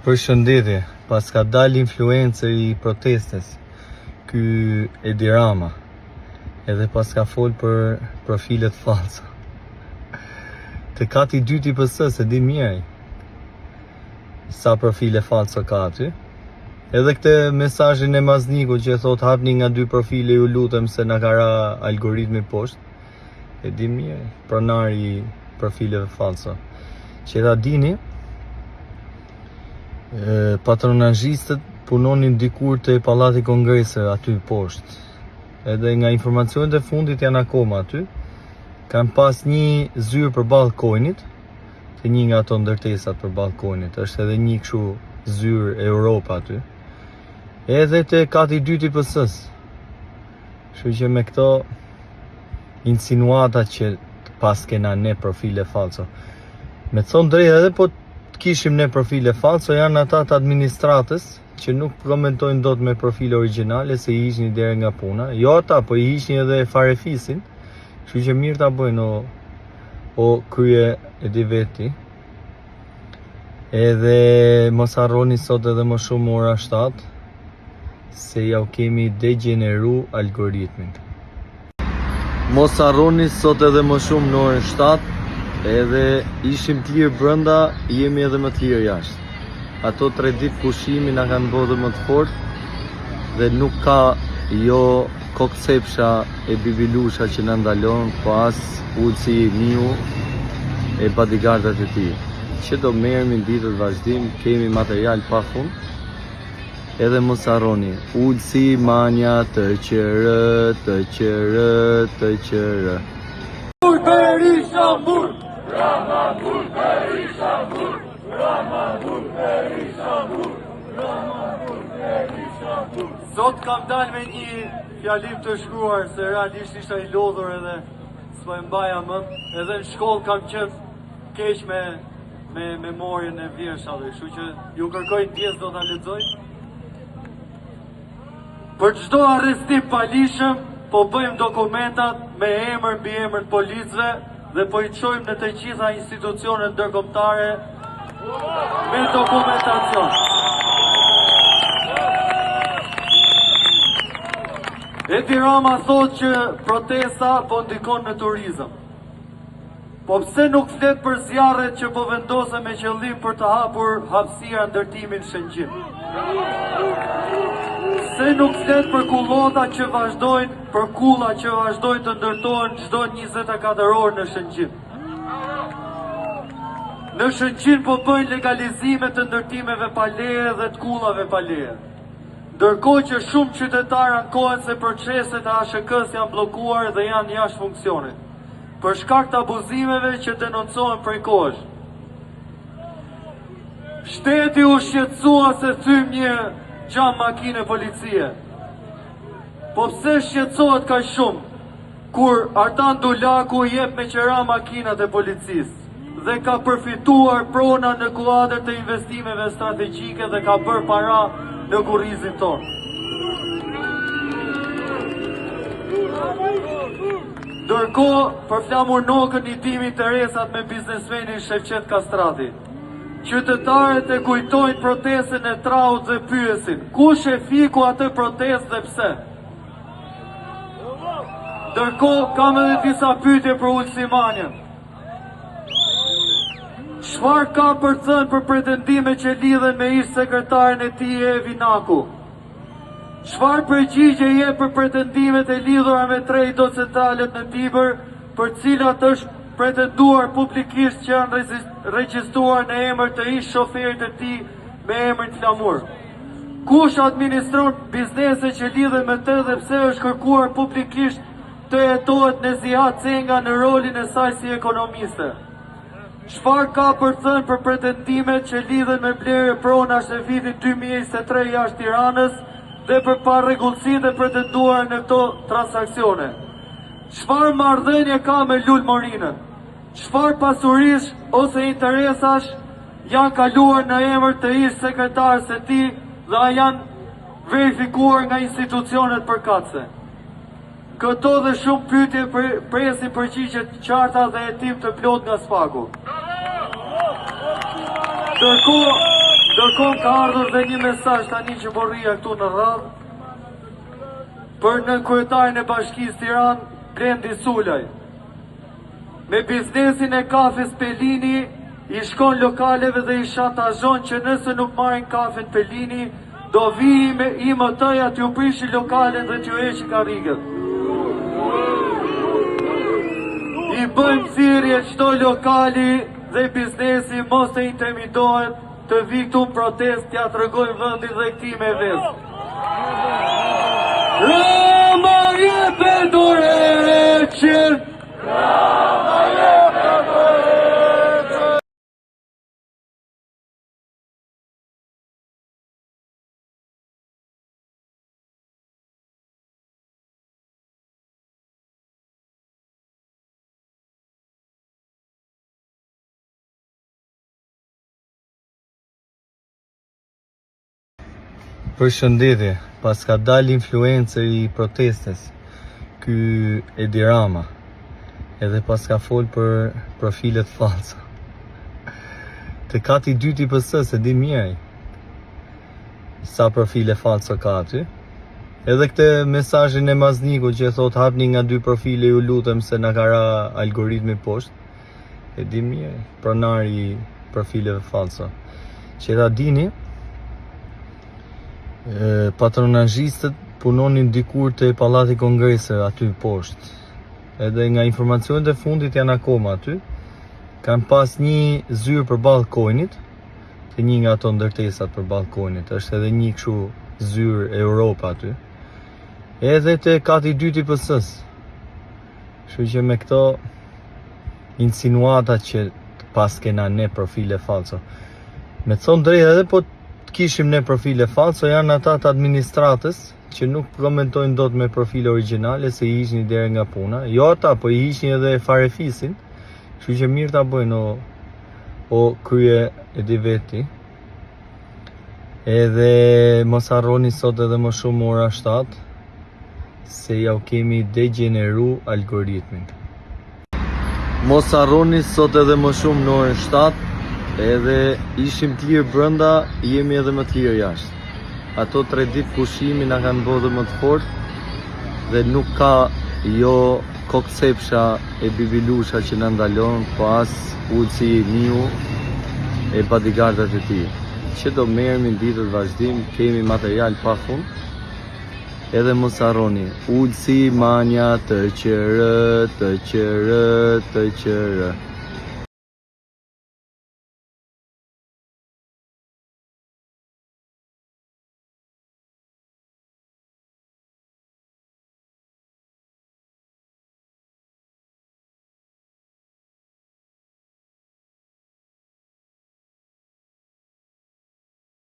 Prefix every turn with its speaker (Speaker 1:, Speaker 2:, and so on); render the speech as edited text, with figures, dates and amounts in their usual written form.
Speaker 1: Përshëndetje, pas ka dal influencer i protestes, ky Edi Rama, edhe pas ka fol për profilet falsa. Të kati dyti PS se di mirë sa profile falsa ka aty. Edhe këtë mesazhin e Mazniku që thot hapni nga 2 profile ju lutem se na ka ra algoritmi poshtë. E di mirë, pronari i profileve falsa. Që ta dini, patronazhistët punonin dikur te Pallati i Kongreseve aty poshtë. Edhe nga informacionet e fundit janë akoma aty. Kanë pas një zyrë përballë Coinit, te një nga ato ndërtesat përballë Coinit, është edhe një kështu zyrë Europa aty. Edhe te kati i dytë i PS-s. Kështu që me këto insinuata që pas kena ne profile falso. Me thonë drejt edhe po kishim ne profile falso, janë ata të administratës që nuk komentojnë dot me profile origjinale se i hiqni deri nga puna. Jo ata, po i hiqni edhe farefisin. Kështu që mirë ta bëjnë o krye e di veti. Edhe mos harroni sot edhe më shumë ora 7 se ja u kemi degeneru algoritmin. Mos harroni sot edhe më shumë në orën 7, edhe ishim të lirë brenda, jemi edhe më të lirë jashtë. Ato 3 ditë pushimi na kanë bërë më të fortë dhe nuk ka jo kokcepsha e bibilusha që na ndalon, po as ulësi miu e bodyguardat e tij. Që do merremi në ditët vazhdim, kemi material pa fund. Edhe mos harroni, ulësi manja të qërë, të qërë, të qërë.
Speaker 2: Berisha mur! Rama mur, Berisha mur! Rama mur, Berisha mur! Rama mur, Berisha mur! Sot kam dalë me një fjalim të shkruar se realisht ishte i lodhur edhe s'po e mbaja mend. Edhe në shkollë kam qenë keq me memorien e vjersave, kështu që ju kërkoj ndjes do ta lexoj. Për çdo arrestim palishëm, po bëjmë dokumentat me emër mbi emër të policëve dhe po i çojmë në të gjitha institucionet ndërkombëtare me dokumentacion. Edi Rama thot që protesta po ndikon në turizëm. Po pse nuk flet për zjarret që po vendosen me qëllim për të hapur hapësira ndërtimin Shëngjin? Pse nuk flet për kullota që vazhdojnë, për kulla që vazhdojnë të ndërtohen çdo 24 orë në Shëngjin? Në Shëngjin po bëjnë legalizime të ndërtimeve pa leje dhe të kullave pa leje. Ndërkohë që shumë qytetarë ankohen se proceset e ASHK-s janë bllokuar dhe janë jashtë funksionit, për shkak të abuzimeve që denoncohen prej kohësh. Shteti u shqetësua se thym një gjam makine policie. Po pse shqetësohet kaq shumë kur Artan Dulaku jep me qera makinat e policisë dhe ka përfituar prona në kuadër të investimeve strategjike dhe ka bërë para në kurrizin tonë. Ndërkohë, për flamur nokën i timi interesat me biznesmenin Shevqet Kastrati. Qytetarët e kujtojnë protestën e Traut dhe pyesin, kush e fiku atë protestë dhe pse? Ndërkohë, kam edhe disa pyetje për Ulsimanjen. Çfarë ka për thënë për pretendime që lidhen me ish sekretarin e tij Evi Naku? Çfarë përgjigje jep për pretendimet e lidhura me drejto centralet në Tibër, për cilat është pretenduar publikisht që janë regjistruar në emër të ish shoferit e tij me emrin Flamur? Kush administron biznese që lidhen me të dhe pse është kërkuar publikisht të jetohet Nezihat Cenga në rolin e saj si ekonomiste? Çfarë ka për thënë për pretendimet që lidhen me blerje pronash në vitin 2023 jashtë Tiranës dhe për parregullsitë e pretenduara në këto transaksione? Çfarë marrëdhënie ka me Lul Morinën? Çfarë pasurish ose interesash janë kaluar në emër të ish sekretarës së tij dhe janë verifikuar nga institucionet përkatëse? Këto dhe shumë pyetje presin përgjigje të qarta dhe hetim të plot nga Sfaku. Ndërkohë ka ardhur dhe një mesazh tani që po rria këtu në radhë për nënkryetarin e Bashkisë Tiranë, Blendi Sulaj. Me biznesin e kafes Pelini, i shkon lokaleve dhe i shantazhon që nëse nuk marrin kafen Pelini, do vi me IMT-ja t'ju prishi lokalen dhe t'ju heqi karriget. I bëjmë thirrje çdo lokali dhe biznesi mos të intimidohet të vi këtu në protest, t'ja tregojmë vendin dhe këtij me vezë. Rama jepe dorëçin!
Speaker 1: Përshëndetje, pas ka dal influencer i protestes, ky Edi Rama, edhe pas ka fol për profilet falsa. Të kati dyti PS se di mirë sa profile falsa ka aty. Edhe këtë mesazhin e Mazniku që thot hapni nga 2 profile ju lutem se na ka ra algoritmi poshtë. E di mirë, pronari i profileve falsa. Që ta dini, patronazhistët punonin dikur te Pallati Kongreseve aty poshtë. Edhe nga informacionet e fundit janë akoma aty. Kanë pas një zyrë për balkonit, të një nga ato ndërtesat për balkonit, është edhe një kështu zyrë Europa aty. Edhe te kati dyti PS-s. Kështu që me këto insinuata që pas kena ne profile falso. Me thonë drejt edhe po kishim ne profile falso, janë ata të administratës që nuk komentojnë dot me profile origjinale se i hiqni deri nga puna. Jo ata, po i hiqni edhe farefisin. Kështu që mirë ta bëjnë o krye e di veti. Edhe mos harroni sot edhe më shumë ora 7 se ja u kemi degeneru algoritmin. Mos harroni sot edhe më shumë në orën 7. Edhe ishim të lirë brenda, jemi edhe më të lirë jashtë. Ato 3 ditë pushimi na kanë bërë më të fortë dhe nuk ka jo kokcepsha e bibilusha që na ndalon, po as ulësi i miu e bodyguardat e tij. Që do merremi në ditët vazhdim, kemi material pa fund. Edhe mos harroni, ulësi manja të qërë, të qërë, të qërë.